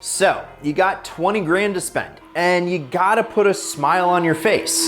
So, you got 20 grand to spend, and you gotta put a smile on your face.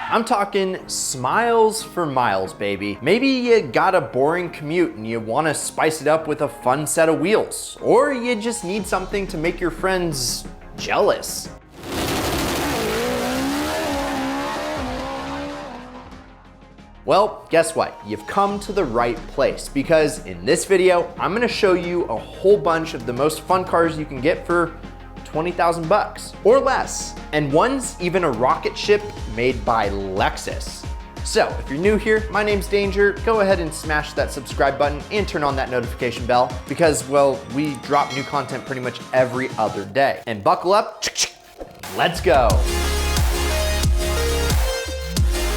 I'm talking smiles for miles, baby. Maybe you got a boring commute and you wanna spice it up with a fun set of wheels, or you just need something to make your friends jealous. Well, guess what? You've come to the right place, because in this video, I'm gonna show you a whole bunch of the most fun cars you can get for 20,000 bucks or less. And one's even a rocket ship made by Lexus. So if you're new here, my name's Danger. Go ahead and smash that subscribe button and turn on that notification bell, because, well, we drop new content pretty much every other day. And buckle up, let's go.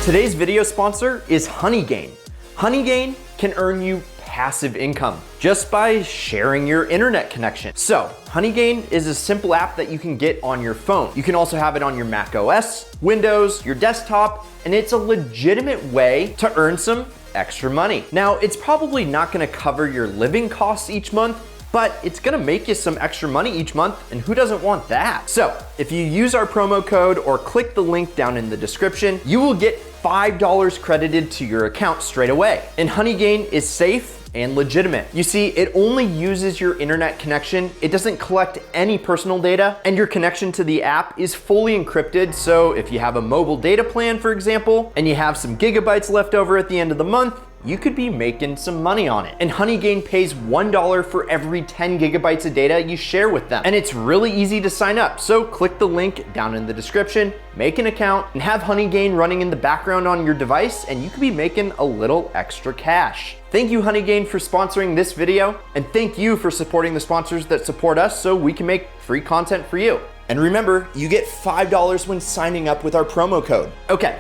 Today's video sponsor is Honeygain. Honeygain can earn you passive income just by sharing your internet connection. So Honeygain is a simple app that you can get on your phone. You can also have it on your Mac OS, Windows, your desktop, and it's a legitimate way to earn some extra money. Now, it's probably not gonna cover your living costs each month, but it's gonna make you some extra money each month, and who doesn't want that? So if you use our promo code or click the link down in the description, you will get $5 credited to your account straight away. And Honeygain is safe and legitimate. You see, it only uses your internet connection. It doesn't collect any personal data, and your connection to the app is fully encrypted. So if you have a mobile data plan, for example, and you have some gigabytes left over at the end of the month, you could be making some money on it. And Honeygain pays $1 for every 10 gigabytes of data you share with them. And it's really easy to sign up. So click the link down in the description, make an account, and have Honeygain running in the background on your device, and you could be making a little extra cash. Thank you, Honeygain, for sponsoring this video, and thank you for supporting the sponsors that support us so we can make free content for you. And remember, you get $5 when signing up with our promo code. Okay,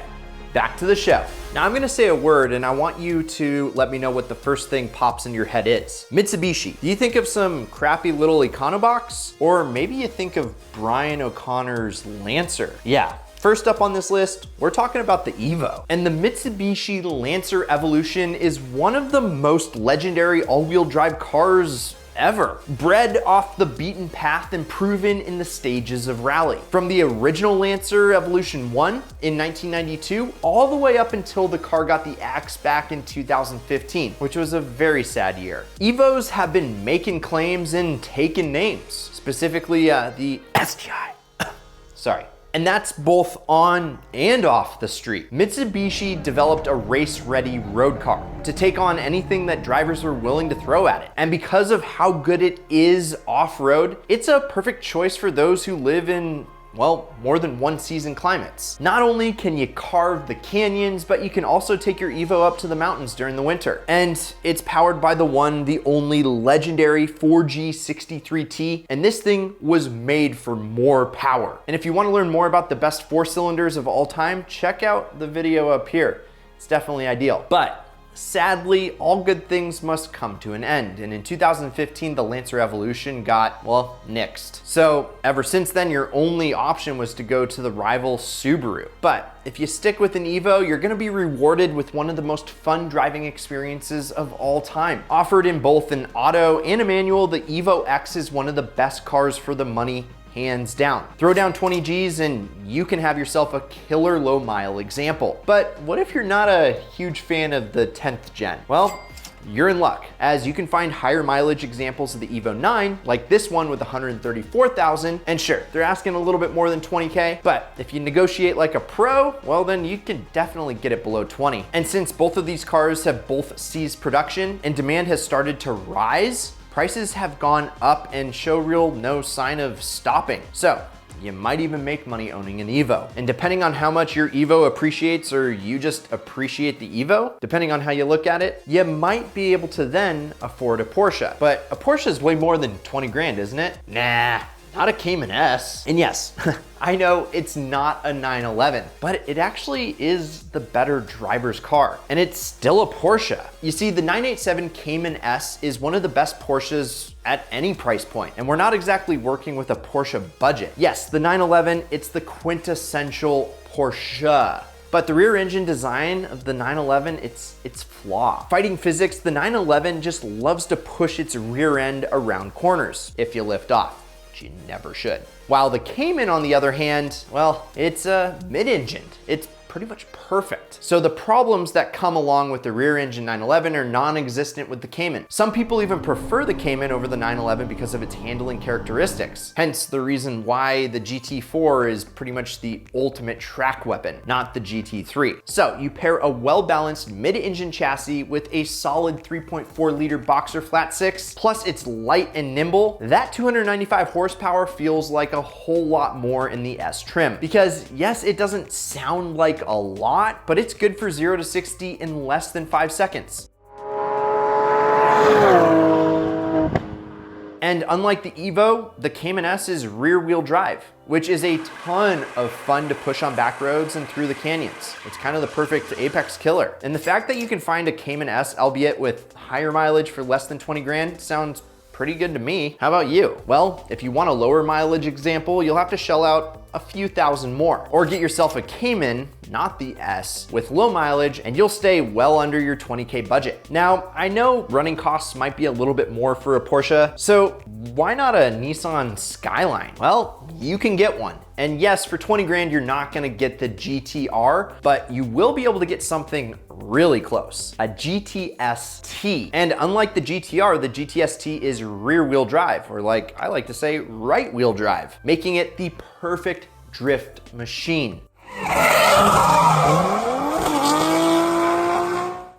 back to the show. Now I'm gonna say a word, and I want you to let me know what the first thing pops in your head is. Mitsubishi. Do you think of some crappy little Econobox? Or maybe you think of Brian O'Connor's Lancer? Yeah. First up on this list, we're talking about the Evo. And the Mitsubishi Lancer Evolution is one of the most legendary all-wheel drive cars ever. Bred off the beaten path and proven in the stages of rally. From the original Lancer Evolution 1 in 1992, all the way up until the car got the axe back in 2015, which was a very sad year. Evos have been making claims and taking names, specifically the STI. Sorry. And that's both on and off the street. Mitsubishi developed a race-ready road car to take on anything that drivers were willing to throw at it. And because of how good it is off-road, it's a perfect choice for those who live in, well, more than one season climates. Not only can you carve the canyons, but you can also take your Evo up to the mountains during the winter. And it's powered by the one, the only legendary 4G63T, and this thing was made for more power. And if you want to learn more about the best 4-cylinders of all time, check out the video up here. It's definitely ideal. But sadly, all good things must come to an end. And in 2015, the Lancer Evolution got, well, nixed. So ever since then, your only option was to go to the rival Subaru. But if you stick with an Evo, you're gonna be rewarded with one of the most fun driving experiences of all time. Offered in both an auto and a manual, the Evo X is one of the best cars for the money, hands down. Throw down 20 G's and you can have yourself a killer low mile example. But what if you're not a huge fan of the 10th gen? Well, you're in luck, as you can find higher mileage examples of the Evo 9, like this one with 134,000. And sure, they're asking a little bit more than 20K, but if you negotiate like a pro, well, then you can definitely get it below 20. And since both of these cars have both ceased production and demand has started to rise, prices have gone up and show no sign of stopping. So you might even make money owning an Evo. And depending on how much your Evo appreciates, or you just appreciate the Evo, depending on how you look at it, you might be able to then afford a Porsche. But a Porsche is way more than 20 grand, isn't it? Nah. Not a Cayman S. And yes, I know it's not a 911, but it actually is the better driver's car. And it's still a Porsche. You see, the 987 Cayman S is one of the best Porsches at any price point. And we're not exactly working with a Porsche budget. Yes, the 911, it's the quintessential Porsche. But the rear engine design of the 911, it's flawed. Fighting physics, the 911 just loves to push its rear end around corners if you lift off, which you never should. While the Cayman, on the other hand, well, it's mid-engined. It's pretty much perfect. So the problems that come along with the rear engine 911 are non-existent with the Cayman. Some people even prefer the Cayman over the 911 because of its handling characteristics. Hence the reason why the GT4 is pretty much the ultimate track weapon, not the GT3. So you pair a well-balanced mid-engine chassis with a solid 3.4 liter boxer flat six, plus it's light and nimble, that 295 horsepower feels like a whole lot more in the S trim. Because yes, it doesn't sound like a lot, but it's good for 0 to 60 in less than 5 seconds. And unlike the Evo, the Cayman S is rear wheel drive, which is a ton of fun to push on back roads and through the canyons. It's kind of the perfect apex killer. And the fact that you can find a Cayman S, albeit with higher mileage for less than 20 grand, sounds pretty good to me. How about you? Well, if you want a lower mileage example, you'll have to shell out a few thousand more, or get yourself a Cayman, not the S, with low mileage, and you'll stay well under your 20K budget. Now, I know running costs might be a little bit more for a Porsche, so why not a Nissan Skyline? Well, you can get one. And yes, for 20 grand, you're not gonna get the GTR, but you will be able to get something really close, a GTS-T. And unlike the GTR, the GTS-T is rear wheel drive, or like I like to say, right wheel drive, making it the perfect drift machine.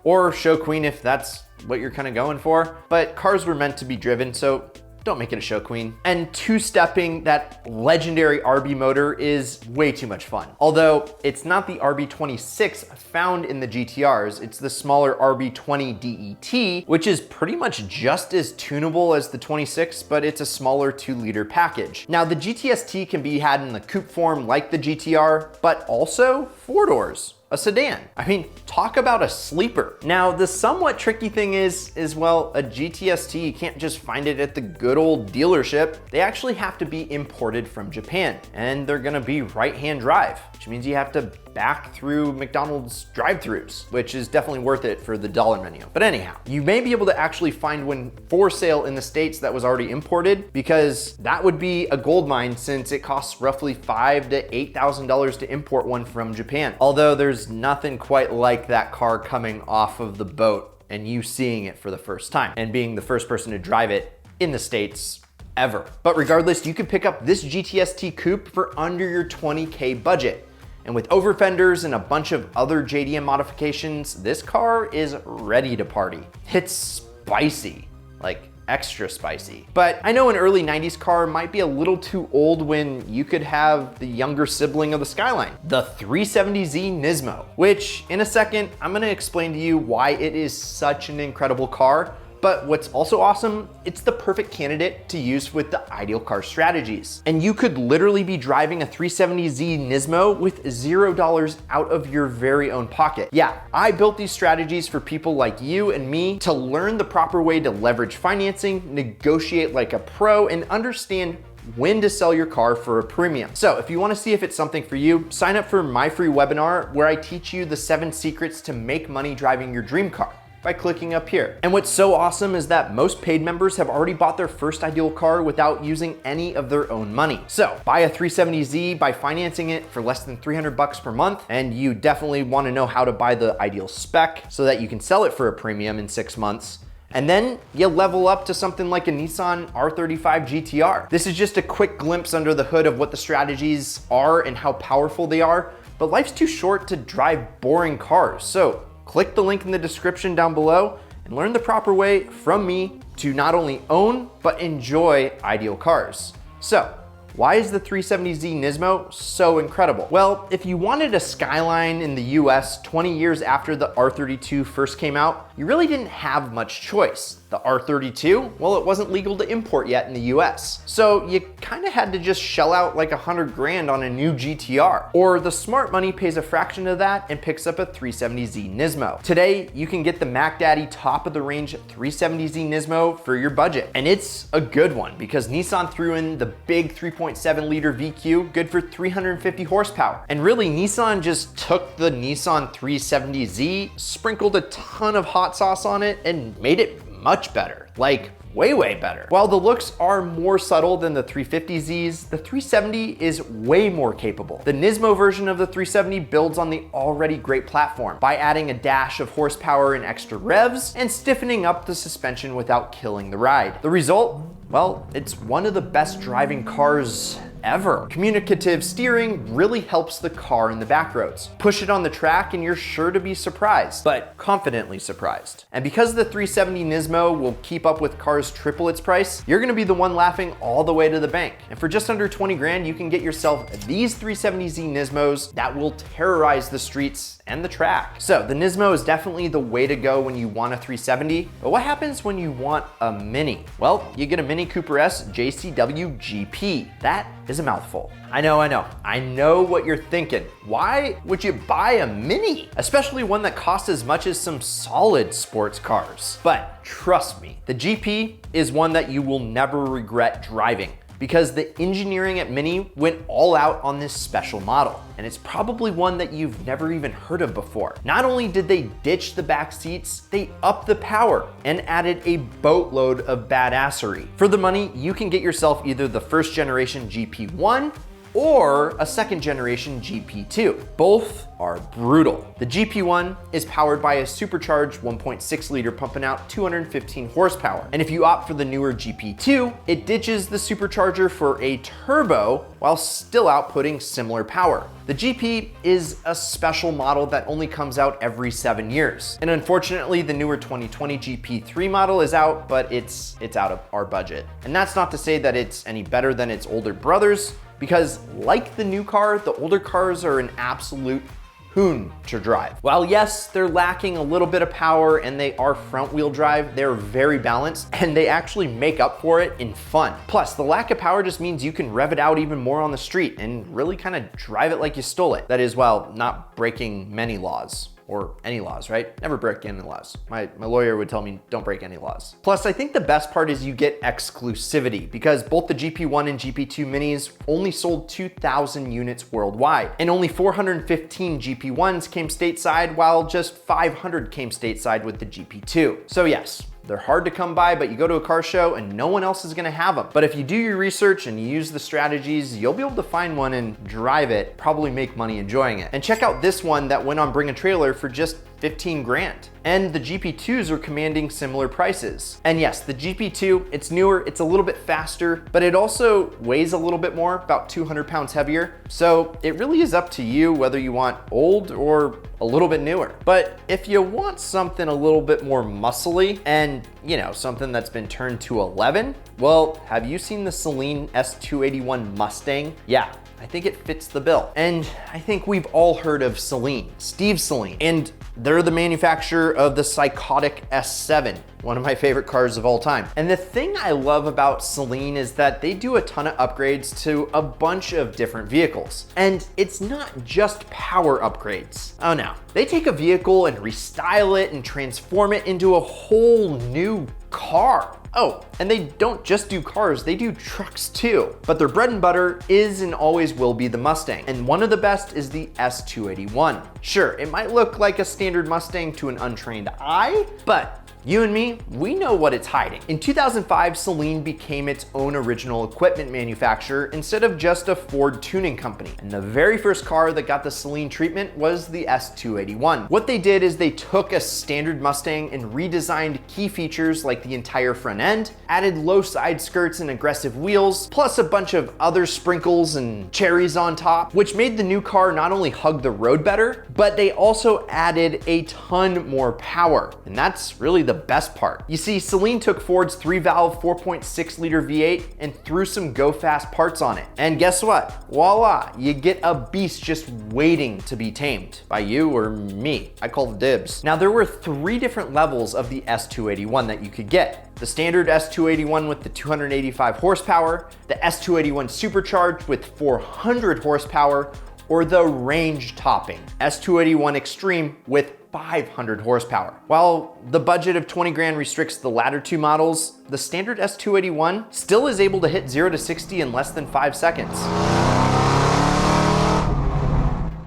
Or show queen if that's what you're kind of going for. But cars were meant to be driven, so don't make it a show queen. And two-stepping that legendary RB motor is way too much fun. Although it's not the RB26 found in the GTRs, it's the smaller RB20 DET, which is pretty much just as tunable as the 26, but it's a smaller 2-liter package. Now the GTS-T can be had in the coupe form like the GTR, but also 4 doors. A sedan. I mean, talk about a sleeper. Now, the somewhat tricky thing is well, a GTS-T, you can't just find it at the good old dealership. They actually have to be imported from Japan, and they're gonna be right-hand drive, which means you have to back through McDonald's drive-thrus, which is definitely worth it for the dollar menu. But anyhow, you may be able to actually find one for sale in the States that was already imported, because that would be a gold mine since it costs roughly $5,000 to $8,000 to import one from Japan. Although there's nothing quite like that car coming off of the boat and you seeing it for the first time and being the first person to drive it in the States ever. But regardless, you can pick up this GTS-T coupe for under your 20K budget. And with over fenders and a bunch of other JDM modifications, this car is ready to party. It's spicy, like extra spicy. But I know an early 90s car might be a little too old when you could have the younger sibling of the Skyline, the 370Z Nismo, which in a second, I'm gonna explain to you why it is such an incredible car. But what's also awesome, it's the perfect candidate to use with the ideal car strategies. And you could literally be driving a 370Z Nismo with $0 out of your very own pocket. Yeah, I built these strategies for people like you and me to learn the proper way to leverage financing, negotiate like a pro, and understand when to sell your car for a premium. So if you want to see if it's something for you, sign up for my free webinar where I teach you the 7 secrets to make money driving your dream car, by clicking up here. And what's so awesome is that most paid members have already bought their first ideal car without using any of their own money. So buy a 370Z by financing it for less than 300 bucks per month. And you definitely want to know how to buy the ideal spec so that you can sell it for a premium in 6 months. And then you level up to something like a Nissan R35 GTR. This is just a quick glimpse under the hood of what the strategies are and how powerful they are. But life's too short to drive boring cars. So click the link in the description down below and learn the proper way from me to not only own, but enjoy ideal cars. So, why is the 370Z Nismo so incredible? Well, if you wanted a Skyline in the US 20 years after the R32 first came out, you really didn't have much choice. The R32, well, it wasn't legal to import yet in the US. So you kind of had to just shell out like 100 grand on a new GTR. Or the smart money pays a fraction of that and picks up a 370Z Nismo. Today, you can get the Mac Daddy top of the range 370Z Nismo for your budget. And it's a good one because Nissan threw in the big 3.7 liter VQ, good for 350 horsepower. And really, Nissan just took the Nissan 370Z, sprinkled a ton of hot sauce on it, and made it much better, like way better. While the looks are more subtle than the 350Zs, the 370 is way more capable. The Nismo version of the 370 builds on the already great platform by adding a dash of horsepower and extra revs and stiffening up the suspension without killing the ride. The result? Well, it's one of the best driving cars ever. Communicative steering really helps the car in the back roads. Push it on the track and you're sure to be surprised, but confidently surprised. And because the 370 Nismo will keep up with cars triple its price, you're gonna be the one laughing all the way to the bank. And for just under 20 grand, you can get yourself these 370Z Nismos that will terrorize the streets and the track. So the Nismo is definitely the way to go when you want a 370, but what happens when you want a Mini? Well, you get a Mini Cooper S JCW GP. That is a mouthful. I know what you're thinking. Why would you buy a Mini? Especially one that costs as much as some solid sports cars. But trust me, the GP is one that you will never regret driving, because the engineering at Mini went all out on this special model. And it's probably one that you've never even heard of before. Not only did they ditch the back seats, they upped the power and added a boatload of badassery. For the money, you can get yourself either the first generation GP1 or a second generation GP2. Both are brutal. The GP1 is powered by a supercharged 1.6 liter pumping out 215 horsepower. And if you opt for the newer GP2, it ditches the supercharger for a turbo while still outputting similar power. The GP is a special model that only comes out every 7 years. And unfortunately, the newer 2020 GP3 model is out, but it's out of our budget. And that's not to say that it's any better than its older brothers, because like the new car, the older cars are an absolute hoon to drive. While yes, they're lacking a little bit of power and they are front wheel drive, they're very balanced and they actually make up for it in fun. Plus, the lack of power just means you can rev it out even more on the street and really kind of drive it like you stole it. That is, while not breaking many laws. Or any laws, right? Never break any laws. My lawyer would tell me don't break any laws. Plus, I think the best part is you get exclusivity, because both the GP1 and GP2 Minis only sold 2,000 units worldwide, and only 415 GP1s came stateside, while just 500 came stateside with the GP2. So yes, they're hard to come by, but you go to a car show and no one else is gonna have them. But if you do your research and you use the strategies, you'll be able to find one and drive it, probably make money enjoying it. And check out this one that went on Bring a Trailer for just 15 grand. And the GP2s are commanding similar prices. And yes, the GP2, it's newer, it's a little bit faster, but it also weighs a little bit more, about 200 pounds heavier. So it really is up to you whether you want old or a little bit newer. But if you want something a little bit more muscly and, you know, something that's been turned to 11, well, have you seen the SALEEN S281 Mustang? Yeah, I think it fits the bill. And I think we've all heard of SALEEN, Steve SALEEN, and they're the manufacturer of the psychotic S7, one of my favorite cars of all time. And the thing I love about SALEEN is that they do a ton of upgrades to a bunch of different vehicles. And it's not just power upgrades. Oh no, they take a vehicle and restyle it and transform it into a whole new car. Oh, and they don't just do cars, they do trucks too. But their bread and butter is and always will be the Mustang. And one of the best is the S281. Sure, it might look like a standard Mustang to an untrained eye, but you and me, we know what it's hiding. In 2005, SALEEN became its own original equipment manufacturer instead of just a Ford tuning company. And the very first car that got the SALEEN treatment was the S281. What they did is they took a standard Mustang and redesigned key features like the entire front end, added low side skirts and aggressive wheels, plus a bunch of other sprinkles and cherries on top, which made the new car not only hug the road better, but they also added a ton more power. And that's really the best part. You see, SALEEN took Ford's 3-valve 4.6-liter V8 and threw some go-fast parts on it. And guess what? Voila, you get a beast just waiting to be tamed by you or me. I call the dibs. Now, there were 3 different levels of the S281 that you could get. The standard S281 with the 285 horsepower, the S281 supercharged with 400 horsepower, or the range-topping S281 Extreme with 500 horsepower. While the budget of 20 grand restricts the latter 2 models, the standard S281 still is able to hit 0 to 60 in less than 5 seconds.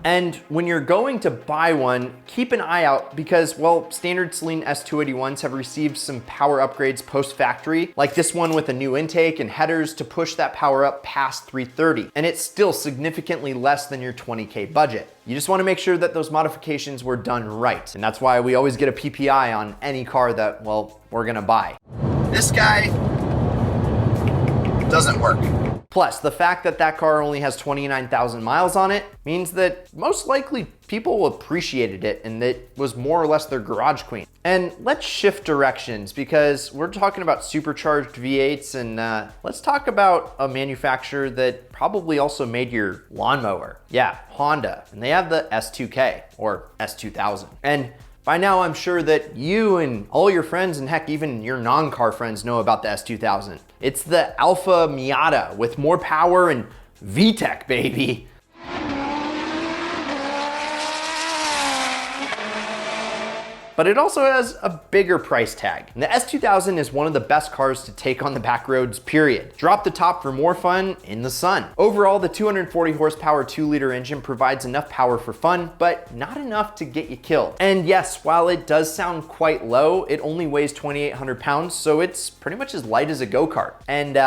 And when you're going to buy one, keep an eye out because, well, standard SALEEN S281s have received some power upgrades post-factory, like this one with a new intake and headers to push that power up past 330. And it's still significantly less than your 20K budget. You just want to make sure that those modifications were done right. And that's why we always get a PPI on any car that, well, we're gonna buy. This guy doesn't work. Plus, the fact that that car only has 29,000 miles on it means that most likely people appreciated it and it was more or less their garage queen. And let's shift directions because we're talking about supercharged V8s and let's talk about a manufacturer that probably also made your lawnmower. Yeah, Honda. And they have the S2K or S2000. And by now, I'm sure that you and all your friends, and heck, even your non-car friends know about the S2000. It's the Alpha Miata with more power and VTEC, baby. But it also has a bigger price tag. And the S2000 is one of the best cars to take on the back roads, period. Drop the top for more fun in the sun. Overall, the 240 horsepower 2-liter engine provides enough power for fun, but not enough to get you killed. And yes, while it does sound quite low, it only weighs 2,800 pounds, so it's pretty much as light as a go-kart. And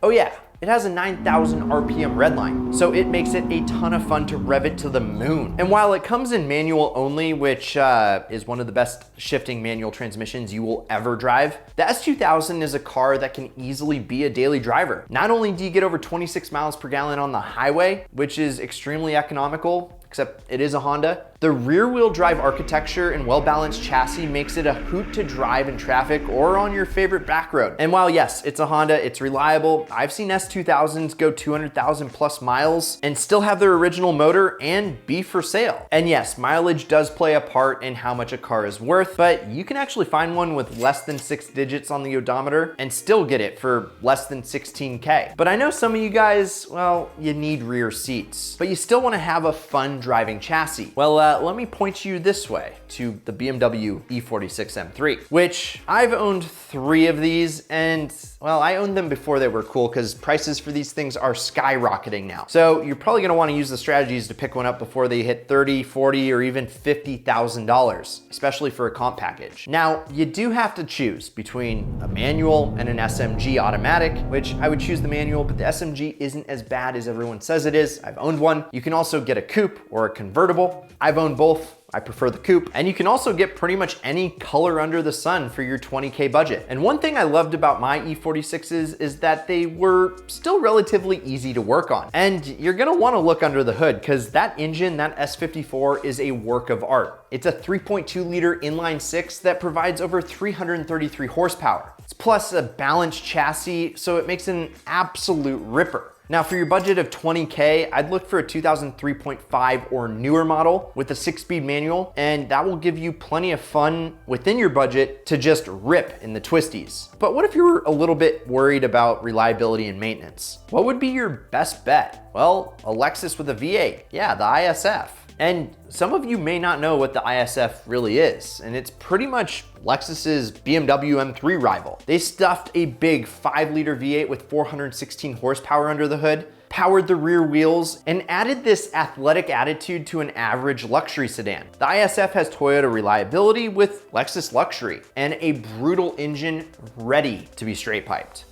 oh yeah, it has a 9,000 RPM redline, so it makes it a ton of fun to rev it to the moon. And while it comes in manual only, which is one of the best shifting manual transmissions you will ever drive, the S2000 is a car that can easily be a daily driver. Not only do you get over 26 miles per gallon on the highway, which is extremely economical, except it is a Honda. The rear-wheel drive architecture and well-balanced chassis makes it a hoot to drive in traffic or on your favorite back road. And while yes, it's a Honda, it's reliable. I've seen S2000s go 200,000 plus miles and still have their original motor and be for sale. And yes, mileage does play a part in how much a car is worth, but you can actually find one with less than 6 digits on the odometer and still get it for less than 16K. But I know some of you guys, well, you need rear seats, but you still want to have a fun driving chassis. Well, let me point you this way to the BMW E46 M3, which I've owned 3 of these, and well, I owned them before they were cool because prices for these things are skyrocketing now. So you're probably gonna wanna use the strategies to pick one up before they hit $30, $40, or even $50,000, especially for a comp package. Now, you do have to choose between a manual and an SMG automatic, which I would choose the manual, but the SMG isn't as bad as everyone says it is. I've owned one. You can also get a coupe or a convertible. I've owned both. I prefer the coupe. And you can also get pretty much any color under the sun for your 20K budget. And one thing I loved about my E46s is that they were still relatively easy to work on. And you're gonna wanna look under the hood because that engine, that S54, is a work of art. It's a 3.2 liter inline 6 that provides over 333 horsepower. It's plus a balanced chassis, so it makes an absolute ripper. Now for your budget of 20K, I'd look for a 2003.5 or newer model with a 6-speed manual, and that will give you plenty of fun within your budget to just rip in the twisties. But what if you're a little bit worried about reliability and maintenance? What would be your best bet? Well, a Lexus with a V8, yeah, the ISF. And some of you may not know what the ISF really is, and it's pretty much Lexus's BMW M3 rival. They stuffed a big 5-liter V8 with 416 horsepower under the hood, powered the rear wheels, and added this athletic attitude to an average luxury sedan. The ISF has Toyota reliability with Lexus luxury, and a brutal engine ready to be straight piped.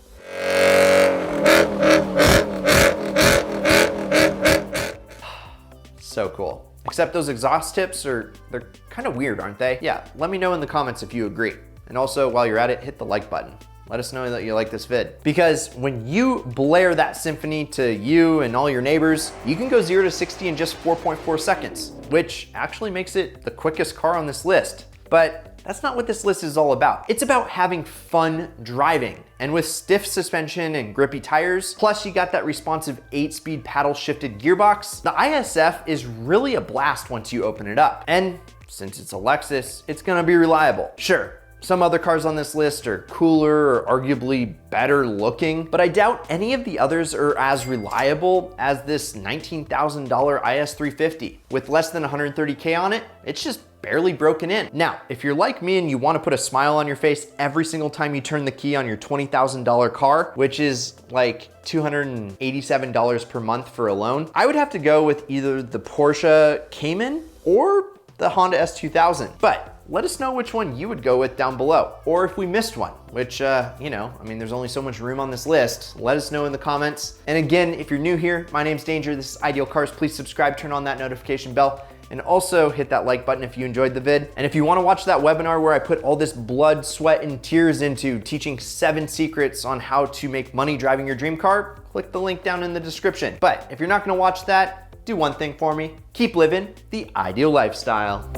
So cool. Except those exhaust tips they're kind of weird, aren't they? Yeah, let me know in the comments if you agree. And also, while you're at it, hit the like button. Let us know that you like this vid. Because when you blare that symphony to you and all your neighbors, you can go 0 to 60 in just 4.4 seconds, which actually makes it the quickest car on this list. But that's not what this list is all about. It's about having fun driving. And with stiff suspension and grippy tires, plus you got that responsive 8-speed paddle shifted gearbox, the ISF is really a blast once you open it up. And since it's a Lexus, it's gonna be reliable. Sure, some other cars on this list are cooler or arguably better looking, but I doubt any of the others are as reliable as this $19,000 IS350. With less than 130K on it, it's just barely broken in. Now, if you're like me and you want to put a smile on your face every single time you turn the key on your $20,000 car, which is like $287 per month for a loan, I would have to go with either the Porsche Cayman or the Honda S2000. But let us know which one you would go with down below, or if we missed one, which, you know, I mean, there's only so much room on this list. Let us know in the comments. And again, if you're new here, my name's Danger, this is Ideal Cars. Please subscribe, turn on that notification bell, and also hit that like button if you enjoyed the vid. And if you wanna watch that webinar where I put all this blood, sweat, and tears into teaching 7 secrets on how to make money driving your dream car, click the link down in the description. But if you're not gonna watch that, do one thing for me, keep living the ideal lifestyle.